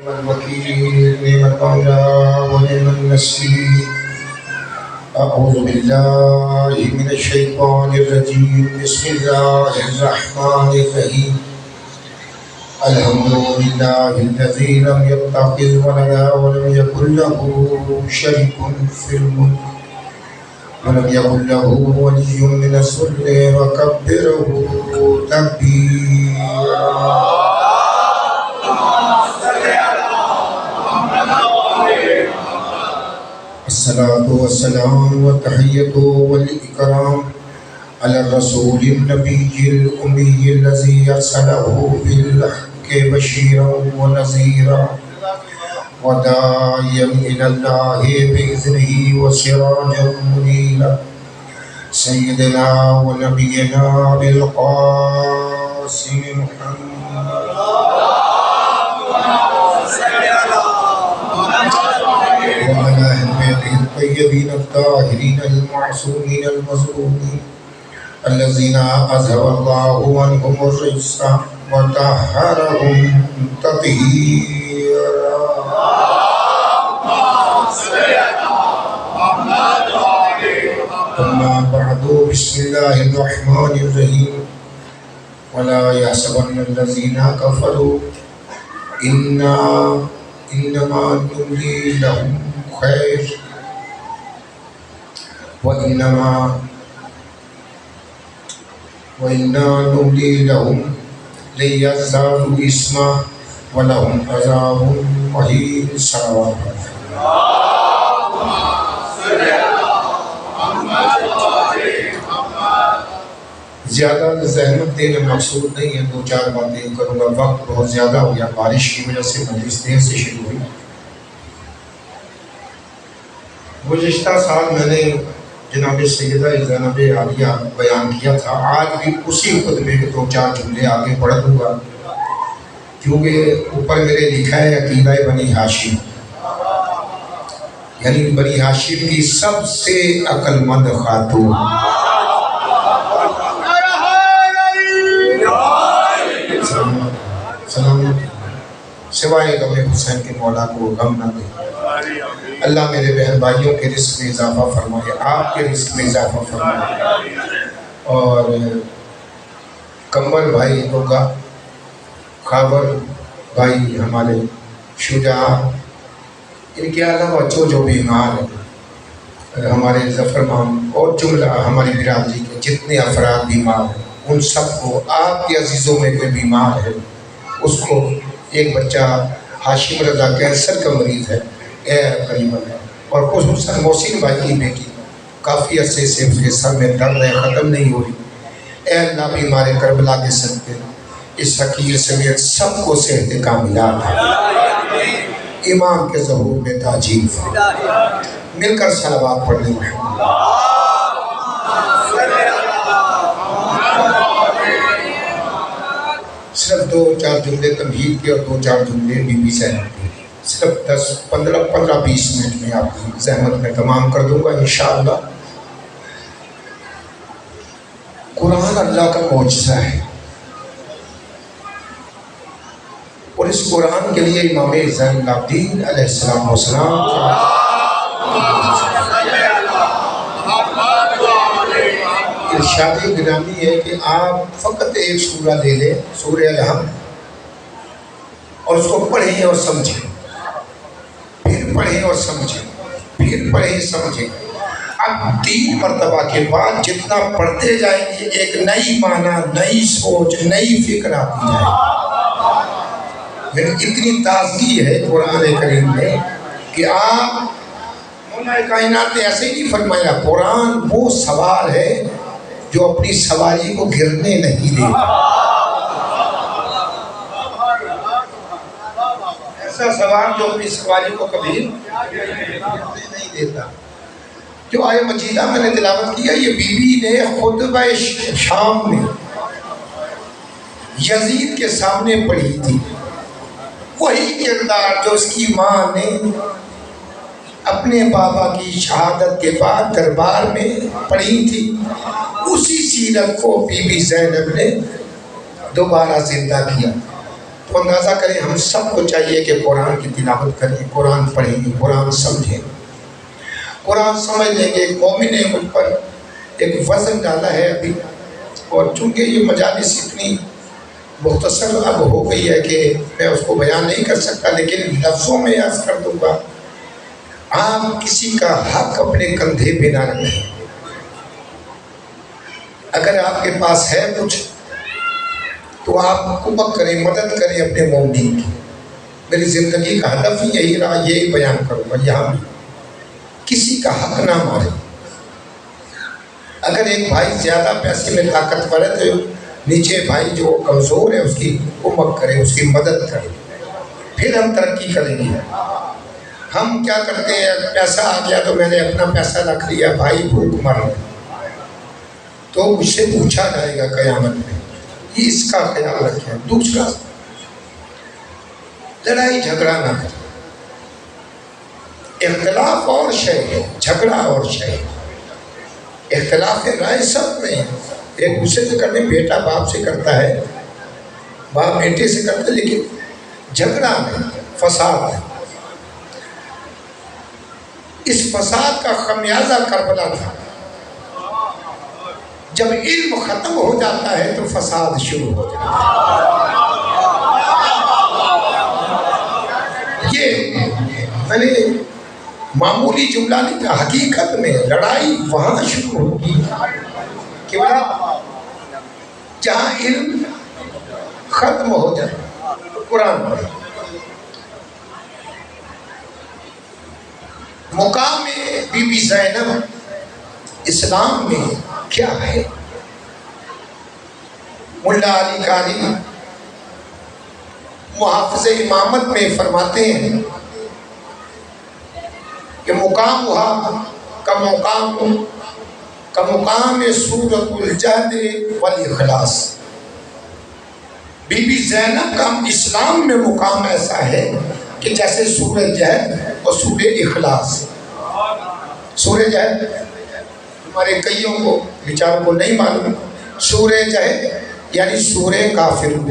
الوكيل نعم المولى ونعم النصير. أعوذ بالله من الشيطان الرجيم. بسم الله الرحمن الرحيم. الحمد لله الذي لم يتخذ ولدا ولم يكن له شريك في الملك ولم يكن له ولي من الذل وكبره تكبيرا. الصلاة والسلام والتحية والإكرام على الرسول النبي الأمي الذي أرسله بالحق بشيرا ونذيرا وداعيا إلى الله بإذنه وسراجا منيرا سيدنا ونبينا بالقاسم محمد وعلى أهل بيته الطيبين الطاهرين المعصومين المظلومين الذين أذهب الله عنهم الرجس وطهرهم تطهيرا. أما بعد بسم الله الرحمن الرحيم. ولا يحسبن الذين كفروا إنما نملي لهم خير وإنا نملي لهم ليزدادوا إثما ولهم عذاب مهين. صلوات زیادہ زحمت دینا مقصود نہیں ہے، دو چار باتیں کروں گا. وقت بہت زیادہ ہو گیا، بارش کی وجہ سے مجلس دیر سے شروع ہوئی. گزشتہ سال میں نے جناب سیدہ زینب عالیہ بیان کیا تھا. آج بھی اسی خطبے کے دو چار جملے آگے پڑھ دوں گا، کیونکہ اوپر میرے لکھا ہے عقیدہ بنی ہاشم، یعنی بنی ہاشم کی سب سے عقل مند خاتون. سلامت سوائے غم حسین کے مولا کو غم نہ دے. اللہ میرے بہن بھائیوں کے رزق میں اضافہ فرمائے، آپ کے رزق میں اضافہ فرمائے. اور کمبل بھائی ہوگا، خابر بھائی ہمارے شجاع، ان کے علاوہ جو بیمار ہیں، ہمارے ظفر مام اور جملہ ہماری برادری کے جتنے افراد بیمار ہیں، ان سب کو، آپ کے عزیزوں میں کوئی بیمار ہے، اس کو، ایک بچہ ہاشم رضا کینسر کا مریض ہے، اے قریباً ہے، اور خصوصاً محسن بھائی کی بیٹی کافی عرصے سے اس کے سر میں درد ہے، ختم نہیں ہو رہی. اے اللہ بیمار کربلا کے صدقے اس فقیر سمیت سب کو صحت کاملہ ہے، امام کے ظہور میں تاجیل فرما. مل کر صلوات پڑھ لیں. صرف دو چار جملے تمہید کے اور دو چار جملے بی بی زینب کے، صرف 15-20 منٹ میں آپ کی زحمت میں تمام کر دوں گا انشاءاللہ. قرآن اللہ کا معجزہ ہے، اور اس قرآن کے لیے امام زین العابدین علیہ السلام ارشاد گرامی ہے کہ آپ فقط ایک سورہ لے لیں، سورہ الحمد، اور اس کو پڑھیں اور سمجھیں، پھر پڑھیں اور سمجھیں، پھر پڑھیں سمجھیں. اب 3 مرتبہ کے بعد جتنا پڑھتے جائیں گے ایک نئی معنی، نئی سوچ، نئی فکر آتی جائے. اتنی تازگی ہے قرآن کریم میں کہ آپ مولا کائنات نے ایسے ہی نہیں فرمایا. قرآن وہ سوار ہے جو اپنی سواری کو گرنے نہیں دیتا. ایسا سوار جو اپنی سواری کو کبھی گرنے نہیں دیتا. جو آیہ مجیدہ میں نے تلاوت کیا، یہ بی بی نے خطبہ شام میں یزید کے سامنے پڑھی تھی. وہی کردار جو اس کی ماں نے اپنے بابا کی شہادت کے بعد دربار میں پڑھی تھی، اسی سیرت کو بی بی زینب نے دوبارہ زندہ کیا. تو اندازہ کریں ہم سب کو چاہیے کہ قرآن کی تلاوت کریں، قرآن پڑھیں، قرآن سمجھیں، قرآن سمجھ لیں گے۔ ایک مومن نے مجھ پر ایک وزن ڈالا ہے ابھی، اور چونکہ یہ مجالس اتنی مختصر اب ہو گئی ہے کہ میں اس کو بیان نہیں کر سکتا، لیکن لفظوں میں عرض کر دوں گا، آپ کسی کا حق اپنے کندھے پہ نہ رکھیں۔ اگر آپ کے پاس ہے کچھ تو آپ کمک کریں، مدد کریں اپنے مومنین کی۔ میری زندگی کا ہدف ہی یہی رہا، یہی بیان کروں گا یہاں بھی، کسی کا حق نہ مارے۔ اگر ایک بھائی زیادہ پیسے میں طاقتور ہے تو نیچے بھائی جو کمزور ہے اس کی کمک کرے، اس کی مدد کرے، پھر ہم ترقی کریں گے۔ ہم کیا کرتے ہیں، پیسہ آ گیا تو میں نے اپنا پیسہ رکھ لیا، بھائی بھوک مر رہے تو مجھ سے پوچھا جائے گا قیامت میں، یہ اس کا خیال رکھیں۔ دوسرا، لڑائی جھگڑا نہ کریں۔ اختلاف اور شے ہے، جھگڑا اور شے ہے۔ اختلاف رائے سب میں ہے، ایک دوسرے سے کرنے، بیٹا باپ سے کرتا ہے، باپ بیٹے سے کرتا ہے، لیکن جھگڑا نہیں، فساد ہے۔ اس فساد کا خمیازہ کربلا تھا۔ جب علم ختم ہو جاتا ہے تو فساد شروع ہو جاتا ہے۔ یہ میں نے معمولی جملہ نہیں کہا، حقیقت میں لڑائی وہاں شروع ہوگی کہ جہاں علم ختم ہو جائے۔ قرآن پڑھیں۔ مقام بی بی زینب اسلام میں کیا ہے؟ ملا علی قاری محافظ امامت میں فرماتے ہیں کہ مقام وہاں کا مقام سورۃ الجہد والاخلاص۔ بی بی زینب کا اسلام میں مقام ایسا ہے کہ جیسے سورہ جہد اور سورہ اخلاص۔ سورہ جہد ہمارے کئیوں کو بیچاروں کو نہیں معلوم، سورہ جہد یعنی سورہ کافرون،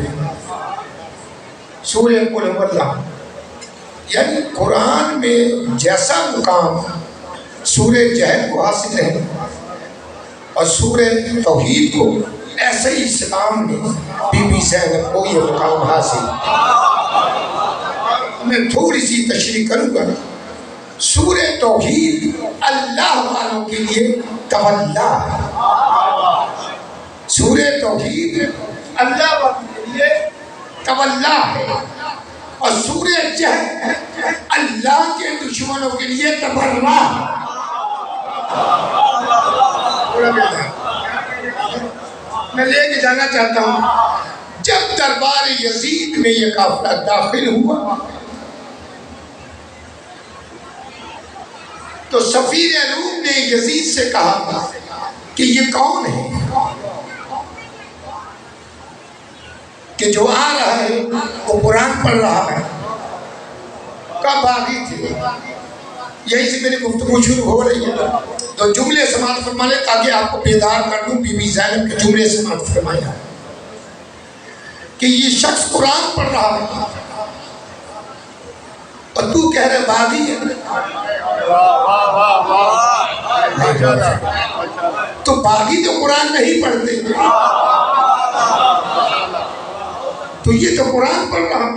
سورہ قل هو اللہ، یعنی قرآن میں جیسا مقام سورہ جہد کو حاصل ہے اور سورہ توحید کو، ایسے ہی اسلام میں بی بی زینب کو یہ مقام حاصل۔ میں تھوڑی سی تشریح کروں گا۔ سورہ توحید اللہ والوں کے لیے تولا ہے، سورہ توحید اللہ والوں کے لیے تولا ہے، اور سورہ جہد اللہ کے دشمنوں کے لیے تبرہ ہے۔ میں لے کے جانا چاہتا ہوں، جب دربار یزید میں یہ قافلہ داخل ہوا تو سفیر روم نے یزید سے کہا کہ یہ کون ہے کہ جو آ رہا ہے وہ قرآن پڑھ رہا ہے؟ کب باغی تھے؟ یہی سے میری گفتگو شروع ہو رہی ہے، تو جملے سماعت فرما لیں تاکہ آپ کو بیدار کر دوں۔ بی بی زینب کے جملے سماعت فرمایا کہ یہ شخص قرآن پڑھ رہا ہے اور تو کہہ رہے باغی ہے۔ تو باغی تو قرآن نہیں پڑھتے، تو یہ تو قرآن پڑھ رہا ہے۔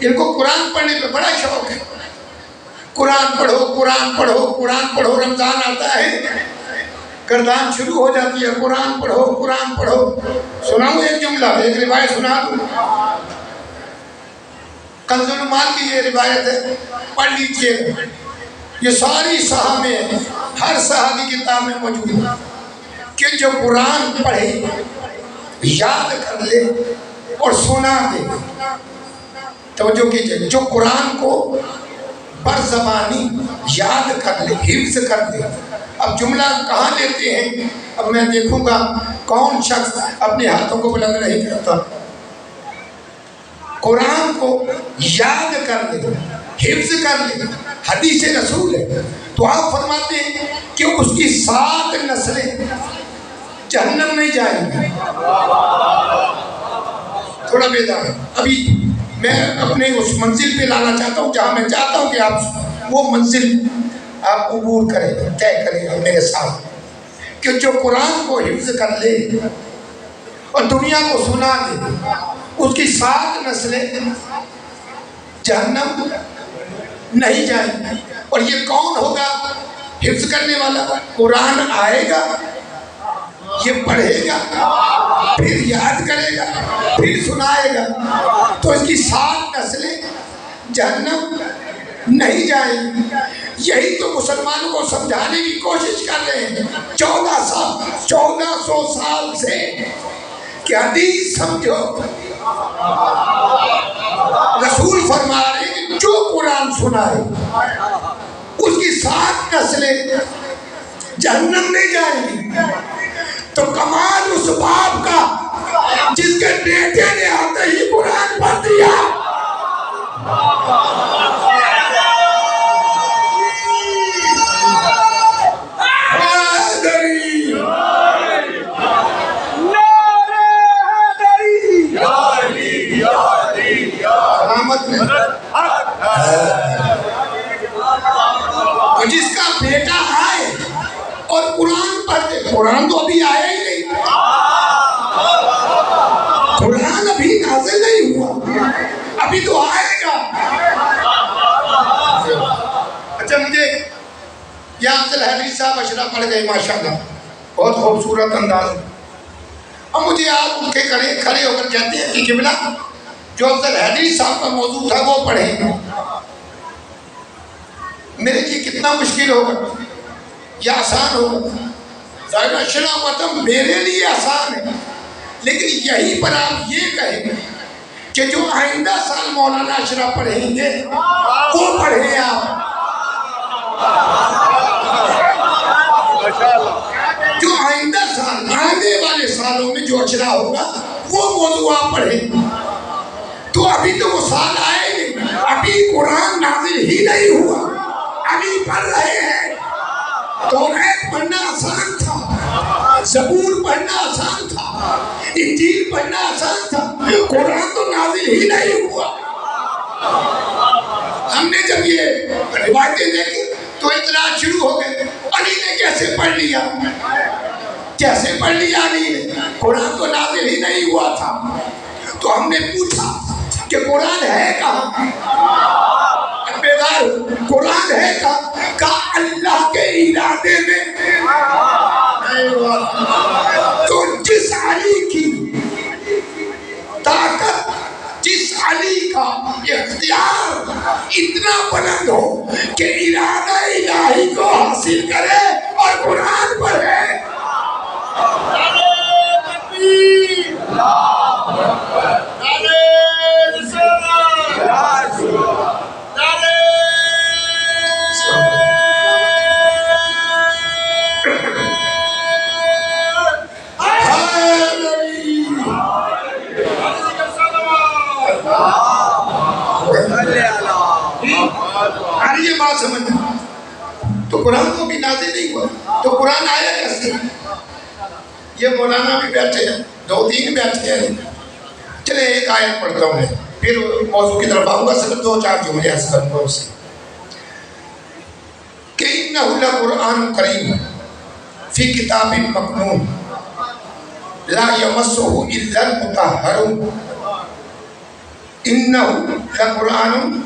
ان کو قرآن پڑھنے پہ بڑا شوق ہے، قرآن پڑھو قرآن پڑھو قرآن پڑھو۔ رمضان آتا ہے گردان شروع ہو جاتی ہے، قرآن پڑھو قرآن پڑھو۔ سناؤں ایک جملہ، ایک روایت سنا دوں، کنز المال کی یہ روایت ہے، پڑھ لیجئے۔ یہ ساری صحابہ میں، ہر صحابی کتاب میں موجود ہے کہ جو قرآن پڑھے، یاد کر لے اور سنا دے۔ توجہ کیجئے، جو قرآن کو برزبانی یاد کر لے، حفظ کر لے۔ اب جملہ کہاں لیتے ہیں؟ اب میں دیکھوں گا کون شخص اپنے ہاتھوں کو بلند نہیں کرتا۔ قرآن کو یاد کر لے، حفظ کر لے، حدیث رسول ہے، تو آپ فرماتے ہیں کہ اس کی 7 نسلیں جہنم نہیں جائیں گی۔ تھوڑا بیدار ابھی میں اپنے اس منزل پہ لانا چاہتا ہوں جہاں میں چاہتا ہوں کہ آپ وہ منزل آپ عبور کریں, طے کریں میرے ساتھ, کہ جو قرآن کو حفظ کر لے اور دنیا کو سنا دے, اس کی 7 نسلیں جہنم نہیں جائیں. اور یہ کون ہوگا حفظ کرنے والا؟ قرآن آئے گا, یہ پڑھے گا, پھر یاد کرے گا, پھر سنائے گا, تو اس کی 7 نسلیں جہنم نہیں جائیں. یہی تو مسلمانوں کو سمجھانے کی کوشش کر رہے ہیں 1400 سال سے کہ حدیث سمجھو. رسول فرما رہے ہیں جو قرآن سنائے اس کی 7 نسلیں جہنم نہیں جائیں گی. تو کمال اس باپ کا جس کے بیٹے نے آتے ہی قرآن پڑھ دیا. جس کا بیٹا آئے اور قرآن پڑھتے, قرآن تو ابھی آیا ہی نہیں, قرآن ابھی نازل نہیں ہوا, ابھی تو آئے گا. اچھا مجھے یہاں افضل حدیث صاحب اشرا پڑھ گئے ماشاءاللہ, بہت خوبصورت انداز. اور مجھے آپ ان کے کھڑے ہو کر کہتے ہیں کہ قبلہ جو افضل حدیث صاحب کا موضوع تھا وہ پڑھیں. میرے لیے کتنا مشکل ہوگا یا آسان ہوگا؟ ظاہر اشرا مطلب میرے لیے آسان ہے, لیکن یہیں پر آپ یہ کہیں کہ جو آئندہ سال مولانا اشرا پڑھیں گے وہ پڑھیں آپ. جو آئندہ سال, آنے والے سالوں میں جو اشرا ہوگا وہ موضوع آپ پڑھیں. تو ابھی تو وہ سال آئے نہیں, ابھی قرآن نازل ہی نہیں ہوا, ابھی پڑھ رہے ہیں. توریت پڑھنا آسان تھا, زبور پڑھنا آسان تھا, انجیل پڑھنا آسان تھا, قرآن تو نازل ہی نہیں ہوا. ہم نے جب یہ روایتیں دیکھی تو اعتراض شروع ہو گئے, علی نے کیسے پڑھ لیا, کیسے پڑھ لیا علی نے, قرآن تو نازل ہی نہیں ہوا تھا. تو ہم نے پوچھا کہ قرآن ہے کہاں, قرآن ہے کہاں, اللہ کے ارادے میں. تو جس علی کی طاقت, جس علی کا اختیار اتنا بلند ہو کہ ارادہ الہی کو حاصل کرے اور قرآن پڑھے. یہ بات سمجھنا. تو قرآن کو بھی نازل نہیں ہوا, تو قرآن آیا کیسے؟ یہ مولانا بھی بیٹھے ہیں, 2-3 بیٹھے ہیں. چلے ایک آیت پڑھتا ہوں میں, پھر موضوع کی طرف آؤں گا. صرف 2-4 جملے عرض کروں گا اسے کہ انہ لقرآن کریم فی کتاب مکنون لا یمسہ الا المطہرون. انہ لقرآن,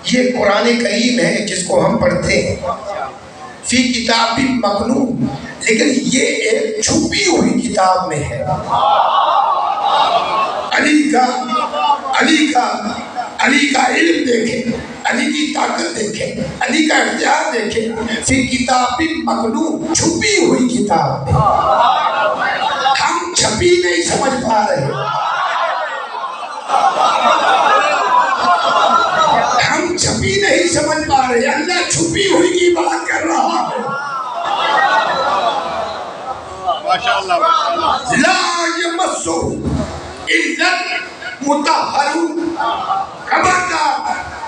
یہ قرآن کریم ہے جس کو ہم پڑھتے ہیں, فی کتاب مکنون, لیکن یہ ایک چھپی ہوئی کتاب میں ہے. علی کا علم دیکھیں, علی کی طاقت دیکھیں, علی کا اختیار دیکھیں. فی کتاب مکنون, چھپی ہوئی کتاب میں. ہم چھپی نہیں سمجھ پا رہے, ہم چھپی نہیں سمجھ پا رہے. اللہ چھپی ہوئی کی بات کر رہا ہے. لا یمسہ الا المطہرون. خبردار,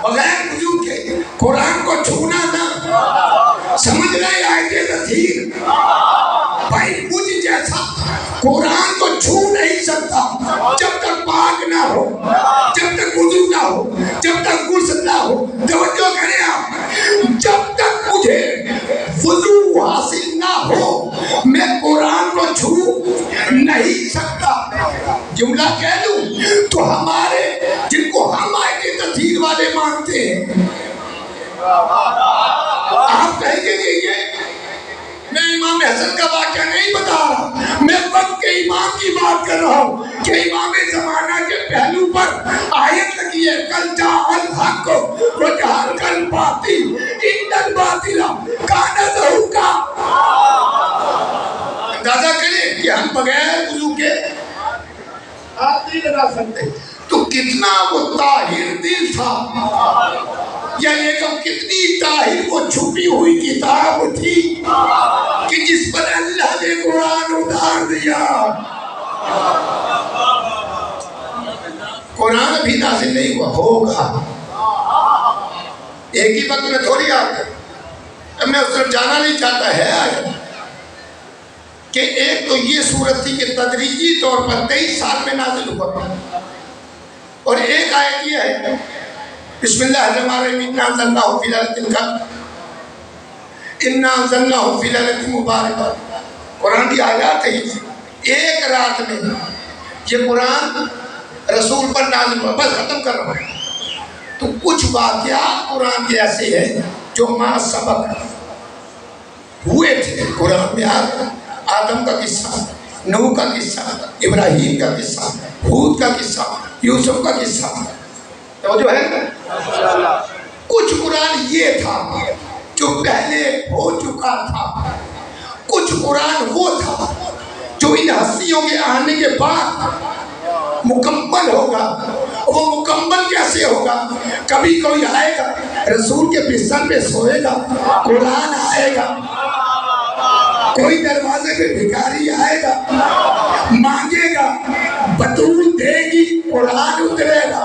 بغیر وضو کے قرآن کو چھونا نہ. سمجھ رہے آیت تطہیر؟ بھائی مجھ جیسا قرآن کو چھو نہیں سکتا جب تک پاک نہ مانتے ہیں؟ آپ کہیں گے کہ یہ میں امام حسن کا واقعہ نہیں بتا رہا، میں وقت کے امام کی بات کر رہا ہوں کہ امام زمانہ کے پہلو پر آیت لگی ہے، کل جاء الحق وجحق الباطل ان الباطل کان زہوقا۔ اندازہ کریں کہ ہم بغیر وضو کے ہاتھ نہیں لگا سکتے، تو کتنا وہ طاہر دل تھا، یا یہ کہ کتنی طاہر وہ چھپی ہوئی کتاب تھی کہ جس پر اللہ نے قرآن اتار دیا۔ قرآن ابھی نازل نہیں ہوا، ہوگا ایک ہی وقت میں تھوڑی آتا ہے۔ اب میں اس طرف جانا نہیں چاہتا ہے آیت کہ ایک تو یہ صورت تھی کہ تدریجی طور پر 23 سال میں نازل ہوا، اور ایک آیت یہ ہے بسم اللہ الرحمن الرحیم انا انزلناہ فی لیلۃ القدر انا انزلناہ فی لیلۃ مبارکہ۔ قرآن کی آیات ہے، ایک رات میں یہ قرآن رسول پر نازل ہوا، بس ختم کر رہا ہوں۔ تو کچھ واقعات قرآن کے ایسے ہیں جو ما سبق ہوئے تھے قرآن میں۔ آدم کا قصہ، نوح کا قصہ، ابراہیم کا قصہ، ہود کا قصہ، یوسف کا قصہ، تو جو ہے کچھ قرآن یہ تھا جو پہلے ہو چکا تھا، کچھ قرآن وہ تھا جو ان ہستیوں کے آنے کے بعد مکمل ہوگا۔ وہ مکمل کیسے ہوگا؟ کبھی کوئی آئے گا رسول کے بستر پہ سوئے گا، قرآن آئے گا، کوئی دروازے پہ بھکاری آئے گا مانگے گا، بطول دے گی، قرآن اترے گا،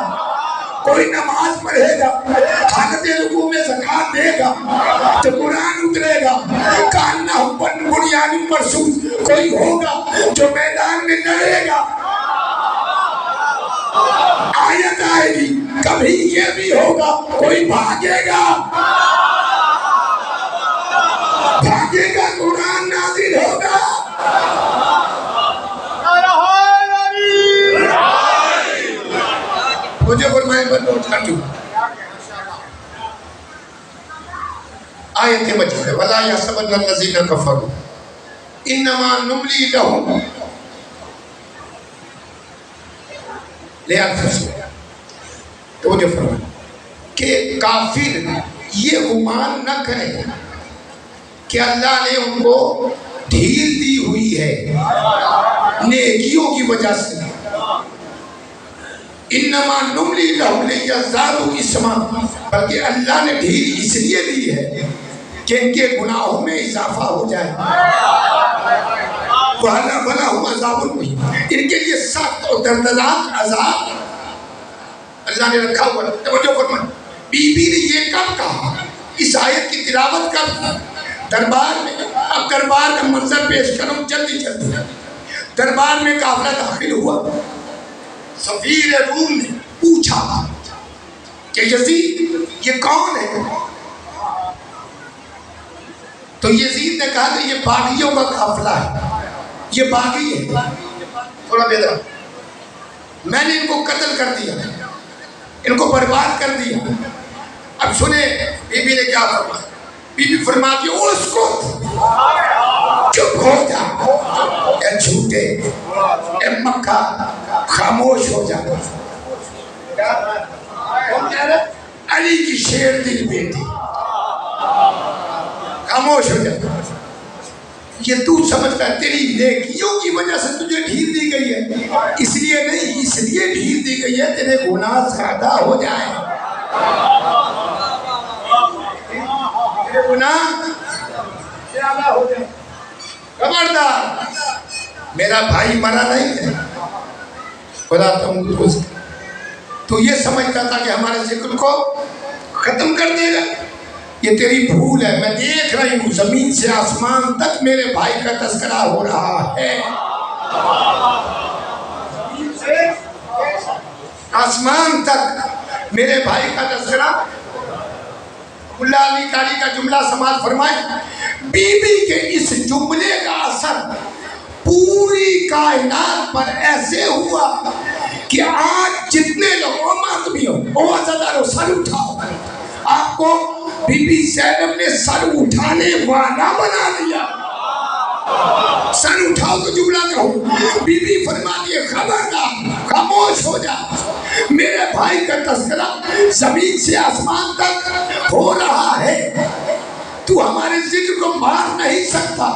کوئی نماز پڑھے گا، حالت رکوع میں زکوٰۃ دے گا تو قرآن اترے گا، کانہ بنیان مرصوص کوئی ہوگا جو میدان میں لڑے گا، آیت آئے گی، کبھی یہ بھی ہوگا کوئی بھاگے گا، بھاگے گا، قرآن نازل ہوگا۔ مجھے فرمائے پر نوٹ کر دوں آیت مجید ہے، وَلَا يَحْسَبَنَّ الَّذِينَ كَفَرُوا إِنَّمَا نُمْلِي لَهُمْ لِيَنْفُسِهِمْ۔ تو مجھے فرمائے کہ کافر یہ گمان نہ کرے کہ اللہ نے ان کو ڈھیل دی ہوئی ہے نیکیوں کی وجہ سے، انما نملی لہم لیزدادوا اثما، بلکہ اللہ نے ڈھیل اس لیے دی ہے کہ ان کے گناہوں میں اضافہ ہو جائے، وَلَهُمْ عَذَابٌ مُّهِينٌ، ان کے لیے سخت اور دردناک عذاب اللہ نے رکھا ہوا ہے۔ توجہ فرمائیں، بی بی نے یہ کب کہا؟ اس آیت کی تلاوت کب کی؟ دربار میں۔ اب دربار کا منظر پیش کروں جلدی جلدی۔ دربار میں قافلہ داخل ہوا، سفیر روم نے پوچھا کہ یزید یہ کون ہے؟ تو یزید نے کہا کہ یہ باغیوں کا قافلہ ہے، یہ باغی ہے، تھوڑا بیدار، میں نے ان کو قتل کر دیا، ان کو برباد کر دیا۔ اب سنیں بی بی نے کیا فرمایا؟ بی بی فرماتی ہے اس کو چپ ہو جا، اے جھوٹے، اے مکہ خاموش ہو جا۔ علی کی شیر دل بیٹی خاموش ہو جا۔ یہ تو سمجھتا ہے تیری نیکیوں کی وجہ سے تجھے ڈھیل دی گئی ہے، اس لیے نہیں، اس لیے ڈھیل دی گئی ہے تیرے گناہ زیادہ ہو جائیں، تیرے گناہ زیادہ ہو جائیں۔ خبردار، میرا بھائی مرا نہیں ہے، خدا تم کو تو یہ سمجھتا تھا کہ ہمارے ذکر کو ختم کر دے گا، یہ تیری بھول ہے۔ میں دیکھ رہی ہوں زمین سے آسمان تک میرے بھائی کا تذکرہ ہو رہا ہے، زمین سے آسمان تک میرے بھائی کا تذکرہ۔ اللہ علی قاری کا جملہ سماعت فرمائے، بی بی کے اس جملے کا اثر پوری کائنات پر ایسے ہوا کہ آج جتنے لوگوں ماتمیوں او عزادارو سر اٹھاؤ، آپ کو بی بی زینب نے سر اٹھانے والا بنا دیا. سر اٹھاؤ تو جملہ کہو. بی بی فرماتی ہے خبردار خاموش ہو جا، میرے بھائی کا تذکرہ زمین سے آسمان تک ہو رہا ہے، تو ہمارے ذکر کو مار نہیں سکتا.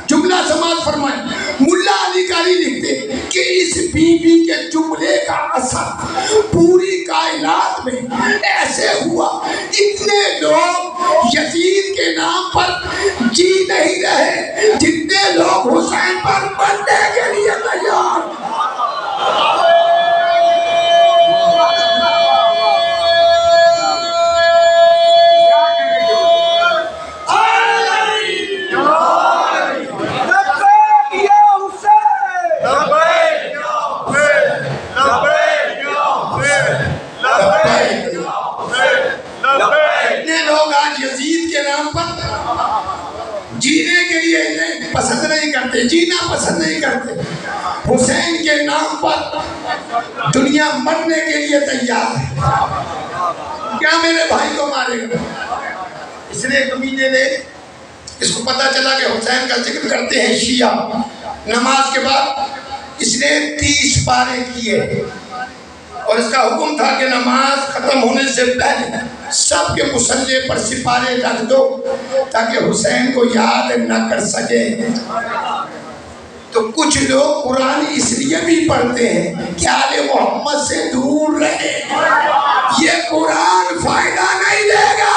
جملہ سماعت فرمائے. ملا علی قاری لکھتے کہ اس بی بی کے جملے کا اثر پوری کائنات میں ایسے ہوا، اتنے لوگ یزید کے نام پر جی نہیں رہے جتنے لوگ حسین پر مرنے کے لیے تیار. جینے کے لیے انہیں پسند نہیں کرتے، جینا پسند نہیں کرتے. حسین کے نام پر دنیا مرنے کے لیے تیار ہے. کیا میرے بھائی کو مارے گا؟ اس نے کمینے نے، اس کو پتا چلا کہ حسین کا ذکر کرتے ہیں شیعہ. نماز کے بعد اس نے 30 پارے کیے اور اس کا حکم تھا کہ نماز ختم ہونے سے پہلے سب کے مصلے پر سپارے رکھ دو تاکہ حسین کو یاد نہ کر سکے. تو کچھ لوگ قرآن اس لیے بھی پڑھتے ہیں کہ آل محمد سے دور رہے. یہ قرآن فائدہ نہیں دے گا.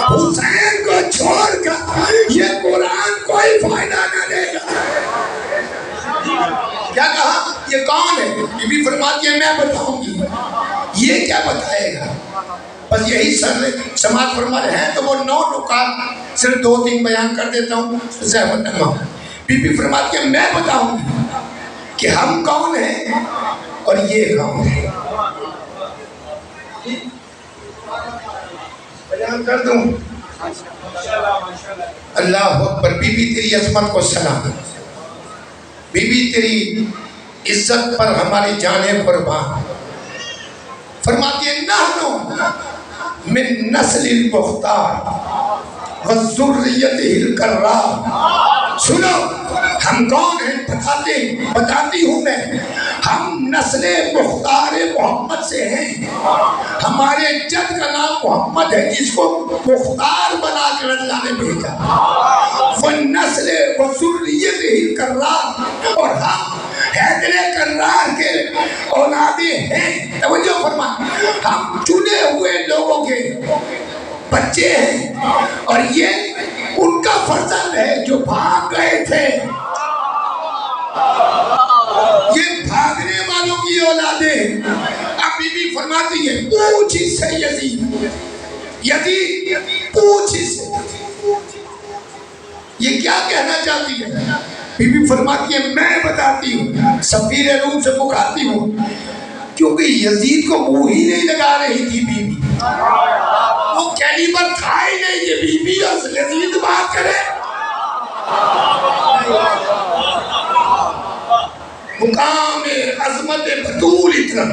حسین کو چھوڑ کر یہ قرآن کوئی فائدہ نہ دے گا. کیا کہا؟ یہ کون ہے؟ بی بی فرماتی ہے میں بتاؤں گی. یہ کیا بتائے گا؟ بس یہی سماعت فرما رہے ہیں تو وہ 9 نکات صرف 2-3 بیان کر دیتا ہوں. زحمت نہ. بی بی فرماتی ہے میں بتاؤں گی کہ ہم کون ہیں اور یہ کون ہے. بیان کر دوں. اللہ اکبر. بی بی تیری عظمت کو سلام. بی بی تیری عزت پر ہماری جانیں قربان. فرماتی ہے نحنو من نسل المختار وذریتہ الکرام. سنو ہم کون ہیں بتاتی ہوں میں. ہم نسل مختار محمد سے ہیں. ہمارے جد کا نام محمد ہے جس کو مختار بنا کر اللہ نے بھیجا. وہ نسل وذریتہ الکرام اور ہم حیدر کرار کے اولادیں ہیں. توجہ فرمائیں. ہم چنے ہوئے لوگوں کے بچے ہیں اور یہ ان کا فرزند ہے جو بھاگ گئے تھے. یہ بھاگنے والوں کی اولادیں ہیں. اب بی بی فرماتی ہے پوچھ اس سے یزید پوچھ اس سے یہ کیا کہنا چاہتی ہے. بی بی فرماتی ہے میں بتاتی ہوں. سفیر روم سے پکارتی ہوں کیونکہ یزید کو منہ ہی نہیں لگا رہی تھی بی بی. وہ کیلیبر تھا ہی نہیں کہ بی بی اور یزید بات کرے. مقام عظمت بطول اتنا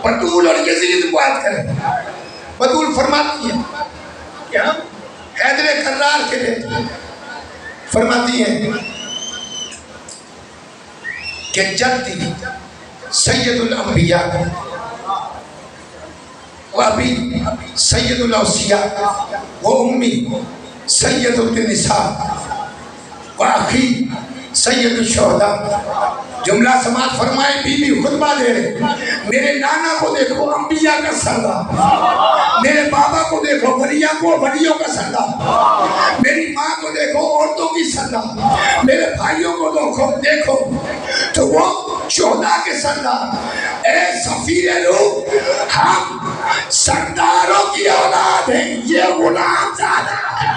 بطول اور یزید بات کرے. بطول فرماتی ہے کہ ہم حیدر کرار کے لیے فرماتی ہیں کہ جدی سید الانبیاء و ابی سید الاوصیاء و امی سید النساء و اخی سید الشہداء. جملہ سماعت فرمائے. بی بی خطبہ دے رہے. میرے نانا کو دیکھو انبیاء کا سردار، میرے بابا کو دیکھو ولیوں کا سردار، میری ماں کو دیکھو عورتوں کی سردار، میرے بھائیوں کو دیکھو تو وہ شہداء کے سردار. اے سفیر روح ہم سرداروں کی اولاد ہیں. یہ غلام زادہ ہے.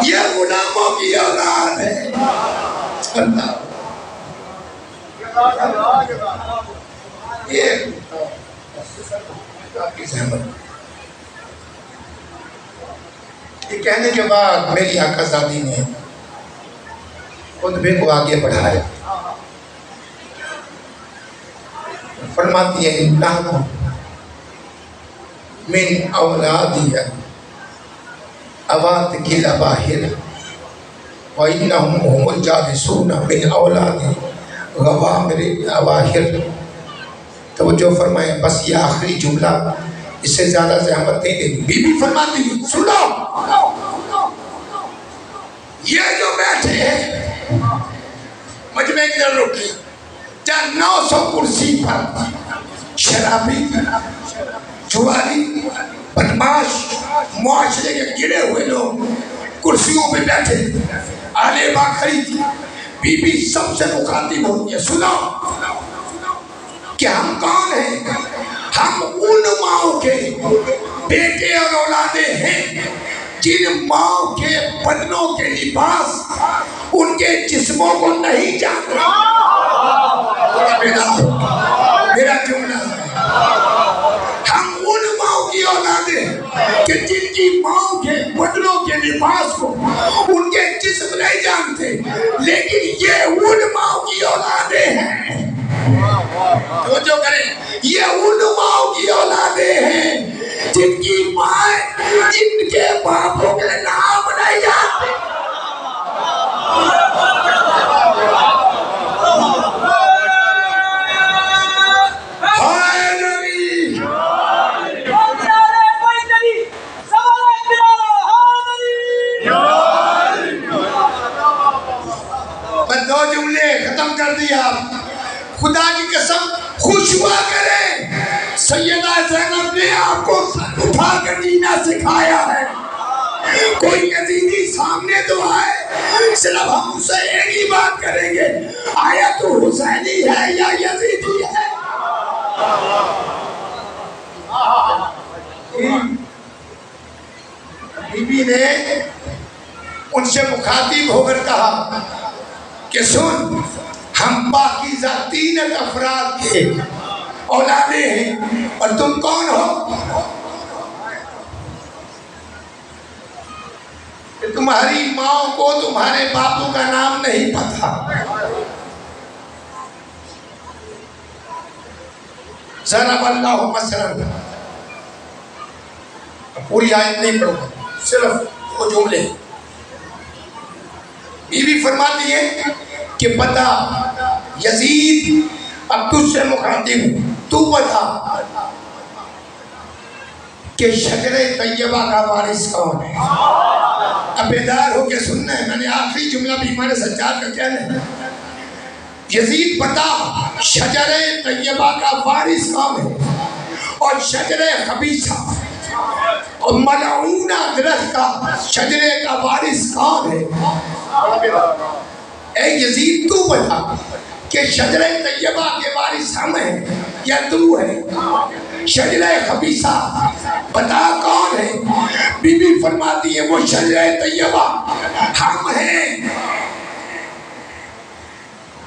یہ غلاموں کی اولاد ہے. اللہ یہ کہنے کے بعد میری آقا زادی نے خطبے کو آگے بڑھایا، فرماتی ہے انہا من اولادی اواتک الاباہر وَإِنَّهُمْ هُمُ الْجَالِسُونَ مِنْ أَوْلَادِ غَوَامِرِ الْأَوَاخِرِ۔ توجہ فرمائیں، بس یہ آخری جملہ، اس سے زیادہ زحمت نہیں دیں۔ بی بی فرماتی ہے سنو، یہ جو بیٹھے ہیں مجمع کی طرف رکھے، جہاں 900 کرسی پر شرابی، جواری، بدماش، معاشرے کے گرے ہوئے لوگ کرسیوں پہ بیٹھے، آلے با کھڑی تھی، بی بی سب سے مخاطب ہوتی ہے، سنو کہ ہم کون ہیں؟ ہم ان ماؤں کے بیٹے اور اولادیں ہیں جن ماؤں کے بدنوں کے لباس ان کے جسموں کو نہیں جانتے۔ میرا جملہ ہے، ہم ان ماؤں کی اولادیں کہ جن کی ماؤں کے بدنوں کے لباس کو ان کے جسم نہیں جانتے، لیکن یہ ان ماؤں کی اولادیں ہیں۔ توجہ کریں، یہ ان ماؤں کی اولادیں ہیں جن کی مائیں ان کے باپوں کے نام نہیں جانتے۔ دو جملے ختم کر دیا۔ خدا کی قسم خوش ہوا کریں، سیدہ زینب نے آپ کو اٹھا کر جینا سکھایا ہے۔ کوئی یزیدی سامنے تو آئے، صرف ہم اسے ایک ہی بات کریں گے، آیا تو حسینی ہے یا یزیدی ہے؟ بی بی نے ان سے مخاطب ہو کر کہا کہ سن، ہم پاکیزہ تینت افراد کے اولادیں ہیں اور تم کون ہو؟ کہ تمہاری ماں کو تمہارے باپوں کا نام نہیں پتا۔ ضرب اللہ مثلا، پوری آیت نہیں پڑھو گا، صرف وہ جملے۔ بی بی فرماتی ہے کہ بتا یزید، اب تجھ سے مخاطب ہوں، تو بتا کہ شجر طیبہ کا وارث کون ہے؟ اب بیدار ہو کے سننا ہے، میں نے آخری جملہ بھی ہمارے سجاد کا کہنا ہے۔ یزید بتا شجر طیبہ کا وارث کون ہے، اور شجر خبیثہ اور ملعونہ درخت کا شجرے کا وارث کون ہے؟ اے یزید تو بتا کہ شجرہ طیبہ کے وارث ہم ہیں یا تو ہے؟ شجرہ خبیثہ بتا کون ہے؟ بی بی فرماتی ہے وہ شجرہ طیبہ ہم ہیں۔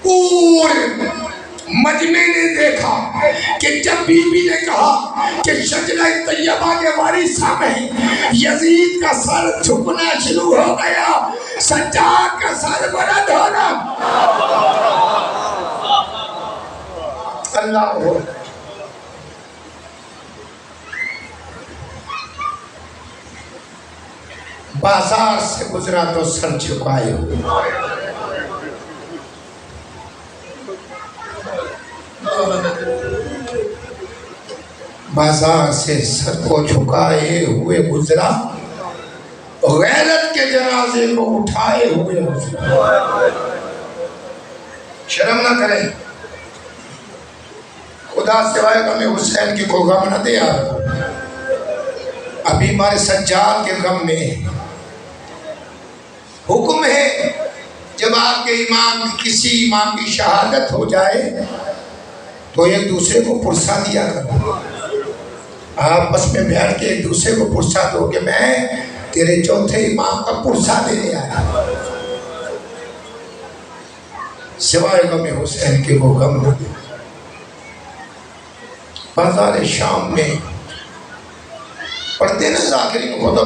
اور مجمع نے دیکھا کہ جب بی بی نے کہا کہ شجرہ طیبہ کے وارث ہم ہیں، یزید کا سر جھکنا شروع ہو گیا، سجاد کا سر بلند ہونا۔ اللہ بازار سے گزرا تو سر جھکائے ہوئے، بازار سے سر کو جھکائے ہوئے گزرا، غیرت کے جنازے کو اٹھائے ہوئے گزرا۔ شرم نہ کریں، خدا سوائے غم حسین کی کوئی غم نہ دے۔ ابھی ہمارے سجاد کے غم میں حکم ہے جب آپ کے امام کسی امام کی شہادت ہو جائے تو ایک دوسرے کو پرسہ دیا کرو، آپس میں بیٹھ کے ایک دوسرے کو پرسہ دو کہ میں تیرے چوتھے امام کا پرسہ دینے آیا۔ سوائے غم حسین کے وہ غم نہ دے۔ بازار شام میں پڑھتے نا ذاکرین خدا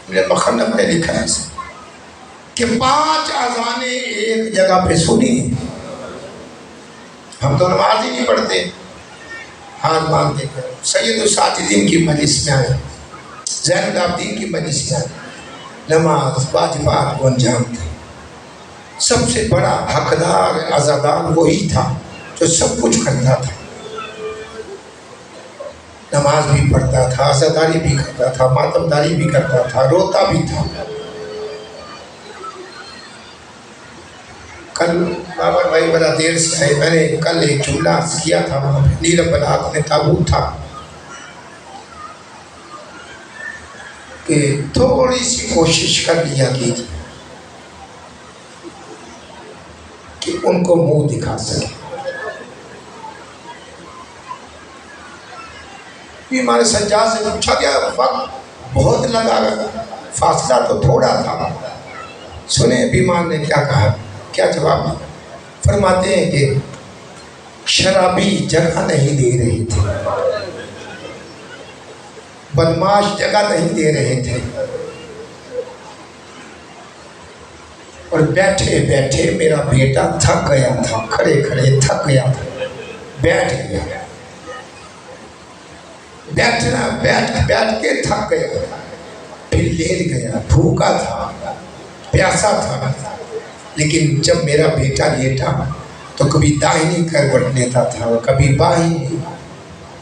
میرے مخنب میں لکھا ہے کہ 5 اذانیں ایک جگہ پہ سنی. ہم تو نماز ہی نہیں پڑھتے. ہاتھ باندھ دے کر سید الساجدین کی مجلس میں آئے, زین العابدین کی مجلس میں آئے, نماز واجبات کو انجام دے. سب سے بڑا حقدار عزادار وہی تھا جو سب کچھ کرتا تھا. نماز بھی پڑھتا تھا, عزاداری بھی کرتا تھا, ماتمداری بھی کرتا تھا, روتا بھی تھا. کل بابا بھائی بڑا دیر سے آئے, میں نے کل ایک جملہ عرض کیا تھا, وہاں پہ نیلم بلاک میں تابوت تھا کہ تھوڑی سی کوشش کر لیا کیجیے کہ ان کو منہ دکھا سکے. بیمار سجاد سے پوچھا گیا, وقت بہت لگا, فاصلہ تو تھوڑا تھا. سنیں بیمار نے کیا کہا, کیا جواب دیا. فرماتے ہیں کہ شرابی جگہ نہیں دے رہے تھے, بدماش جگہ نہیں دے رہے تھے, اور بیٹھے بیٹھے میرا بیٹا تھک گیا تھا, کھڑے کھڑے تھک گیا تھا, بیٹھ گیا. بیٹھنا بیٹھ کے تھک گیا, پھر لیٹ گیا. بھوکا تھا, پیاسا تھا, لیکن جب میرا بیٹا لیٹا تو کبھی داہنی کروٹ لیتا تھا اور کبھی بائیں.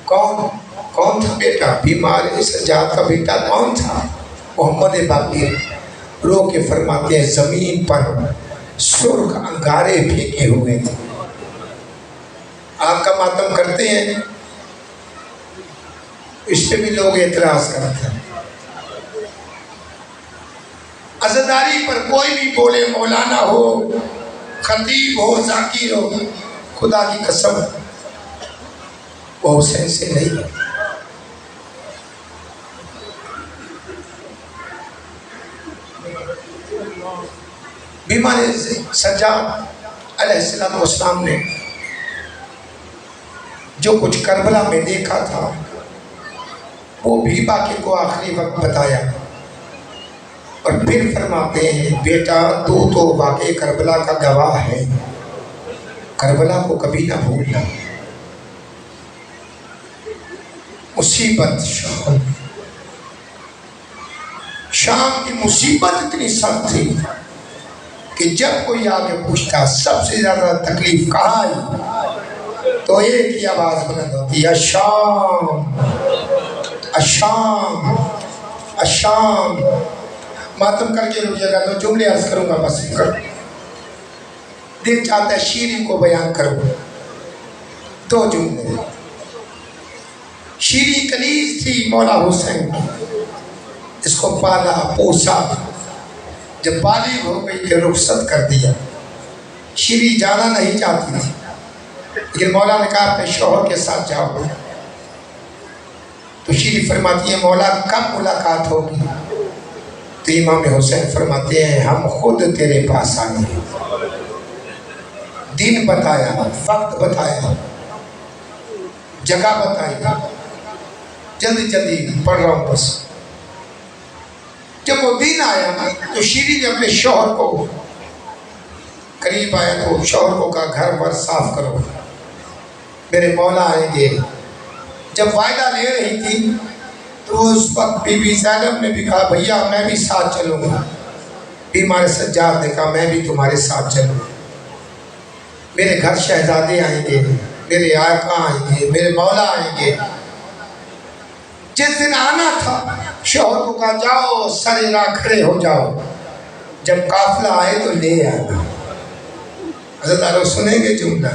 کون تھا بیٹا؟ بیمار سجاد کا بیٹا کون تھا؟ محمد باقر. رو کے فرماتے ہیں زمین پر سرخ انگارے پھینکے ہوئے تھے. آپ کا ماتم کرتے ہیں, اس پہ بھی لوگ اعتراض کرتے ہیں. عزاداری پر کوئی بھی بولے, مولانا ہو, خطیب ہو, ذاکر ہو, خدا کی قسم وہ حسین سے نہیں ہے. بیمار سجاد علیہ السلام نے جو کچھ کربلا میں دیکھا تھا وہ بھی باقی کو آخری وقت بتایا, اور پھر فرماتے ہیں بیٹا تو واقعی کربلا کا گواہ ہے, کربلا کو کبھی نہ بھولنا. مصیبت شام کی مصیبت اتنی سخت تھی کہ جب کوئی آگے پوچھتا سب سے زیادہ تکلیف کہاں آئی, تو ایک ہی آواز بلند ہوتی ہے, الشام الشام الشام. ماتم کر کے رکیے گا تو جملے عرض کروں گا, بس کر دل چاہتا ہے شیریں کو بیان کروں. 2 جملے. شیریں کنیز تھی مولا حسین کی, اس کو پالا پوسا, جب بالغ ہو گئی کہ رخصت کر دیا. شیریں جانا نہیں چاہتی تھی, لیکن مولا نے کہا اپنے شوہر کے ساتھ جاؤ. تو شیریں فرماتی ہے مولا کب ملاقات ہوگی؟ تو امام حسین فرماتے ہیں ہم خود تیرے پاس آئیں گے. دن بتایا, وقت بتایا, جگہ بتائی, جلدی جلدی پڑھ رہا ہوں بس. جب وہ دن آیا تو شیریں نے اپنے شوہر کو قریب آیا تو شوہر کو کہا گھر ور صاف کرو, میرے مولا آئیں گے. جب وعدہ لے رہی تھی تو اس وقت بی بی زینب نے بھی کہا بھیا میں بھی ساتھ چلوں گا. بیمار سجاد نے کہا میں بھی تمہارے ساتھ چلوں گا. میرے گھر شہزادے آئیں گے, میرے آقا آئیں گے, میرے مولا آئیں گے. جس دن آنا تھا شوہر کو کہا جاؤ سرے راہ کھڑے ہو جاؤ, جب قافلہ آئے تو لے آنا. حضرت آلو سنیں گے جملہ.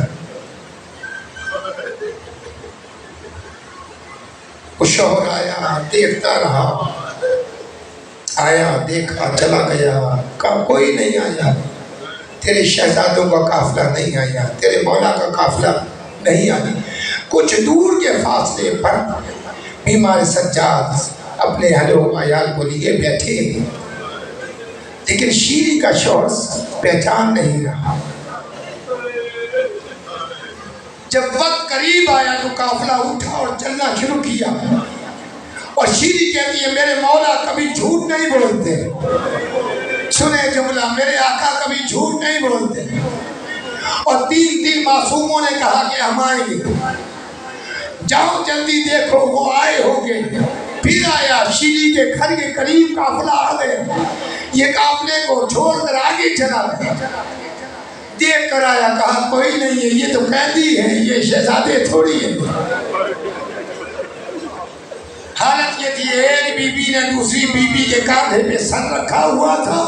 وہ شوہر آیا, دیکھتا رہا, آیا دیکھا چلا گیا, کہا کوئی نہیں آیا, تیرے شہزادوں کا قافلہ نہیں آیا, تیرے مولا کا قافلہ نہیں آیا. کچھ دور کے فاصلے پر بیمار سجاد اپنے اہل و عیال کو لیے بیٹھے, لیکن شیریں کا شوہر پہچان نہیں رہا. جب وقت قریب آیا تو قافلہ اٹھا اور چلنا شروع کیا, اور شیریں کہتی ہے میرے مولا کبھی جھوٹ نہیں بولتے, سنے جملہ، میرے آقا کبھی جھوٹ نہیں بولتے، اور 3 معصوموں نے کہا کہ ہم آئیں گے، جاؤ جلدی دیکھو وہ آئے ہوں گے۔ پھر آیا، شیری کے گھر کے قریب قافلہ آ گیا، یہ قافلے کو چھوڑ کر آگے چلا گیا، دیکھ کر آیا، کہا کوئی نہیں ہے، یہ تو قیدی ہے، یہ شہزادے تھوڑی ہے۔ حالت یہ تھی، ایک بی بی نے دوسری بی بی کے کاندھے پہ سر رکھا ہوا تھا،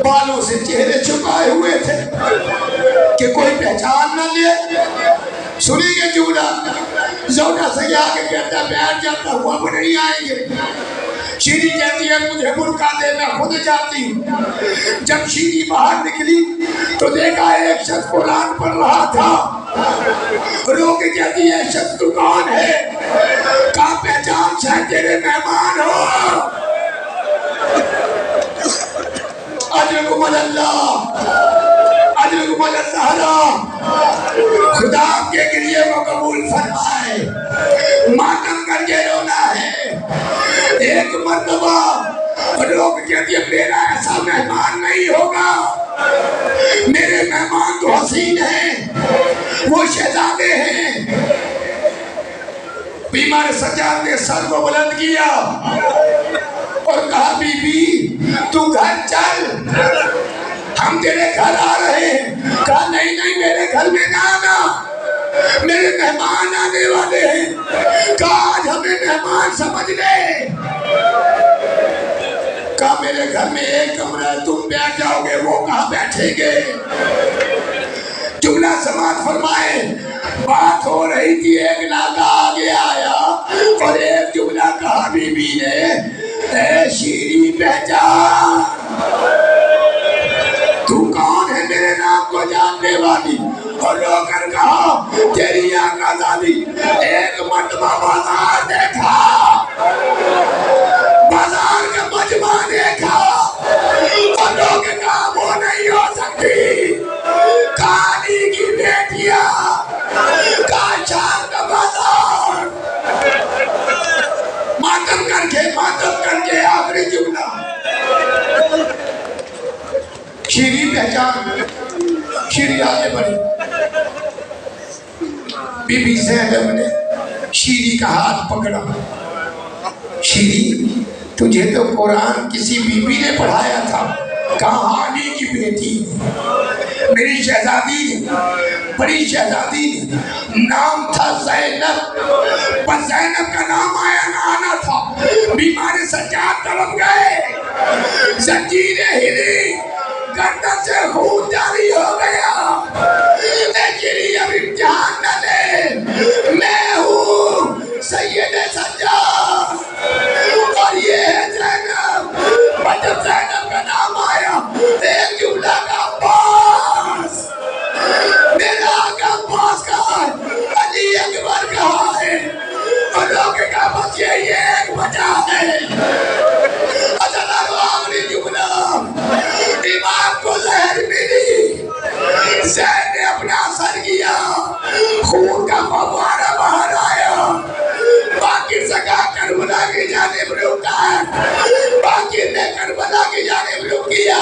بالوں سے چہرے چھپائے ہوئے تھے کہ کوئی پہچان نہ لے۔ سنی گے جملہ، زوجہ سے آگے کہتا بیٹھ جاتا ہوا، وہ نہیں آئیں گے۔ شیری کہتی ہے مجھے برقع دے، میں خود جاتی ہوں۔ جب شیری باہر نکلی تو دیکھا ایک شخص قرآن پڑھ رہا تھا، رو کے کہتی ہے شخص تو کون ہے؟ کہاں پہچان، شاید تیرے مہمان ہو۔ اجرکم اللہ، اجرکم اللہ، خدا آپ کے گریے کو قبول فرمائے۔ ماتم کر کے رونا ہے۔ ایک مرتبہ لوگ کہتے ہیں میرا ایسا مہمان نہیں ہوگا، میرے مہمان تو حسین ہیں، وہ شہزادے ہیں۔ بیمار سجاد نے سر کو بلند کیا اور کہا بی بی تو گھر چل، ہم تیرے گھر آ رہے ہیں۔ کہا نہیں نہیں، میرے گھر میں نہ آنا، میرے مہمان آنے والے ہیں۔ کہا آج ہمیں مہمان سمجھ لے۔ کہا میرے گھر میں ایک کمرہ ہے، تم بیٹھ جاؤ گے، وہ کہاں بیٹھیں گے؟ جملہ سماعت فرمائے، بات ہو رہی تھی، ایک لاغا آگے آیا اور ایک جملہ کہا بی بی نے، اے شیری پہچان، تو کون ہے میرے نام کو جاننے والی؟ اور رو کر کہا تیری آقا زادی، ایک مرتبہ بازار دیکھا، بازار کا مجمع دیکھا، اور لوگ کہا وہ نہیں ہو سکتی، کہانی کی بیٹیاں، کہا شام کا بازار۔ ماتم کر کے آخری جملہ، شیری پہچان، شیری آگے بڑھی۔ بی بی زینب نے شیری کا ہاتھ پکڑا، شیری تجھے تو قرآن کسی بی بی نے پڑھایا تھا، کہانی کی بیٹی، میری شہزادی، بڑی شہزادی، نام تھا زینب، بس زینب کا نام آیا نہ آنا تھا۔ بیمار سجاد طرف گئے، زنجیریں ہلی، گردن سے خون جاری ہو گیا۔ اے شیری اب امتحان نہ لے، میں ہوں سید سجاد، اور یہ ہے زینب۔ اور جب زینب کا نام آیا، ایک جملہ کا عباس، میرا آقا عباس کہا ہے، علی اکبر کہا ہے، اور لوگ کہا بس یہ ایک وجہ ہے۔ آخری جملہ، امام کو زہر ملی، زہر نے اپنا اثر کیا، خون کا فوارہ باہر آیا، باقر سگا کربلا کی جانب رکا، باقر نے کربلا کی جانب رک کیا۔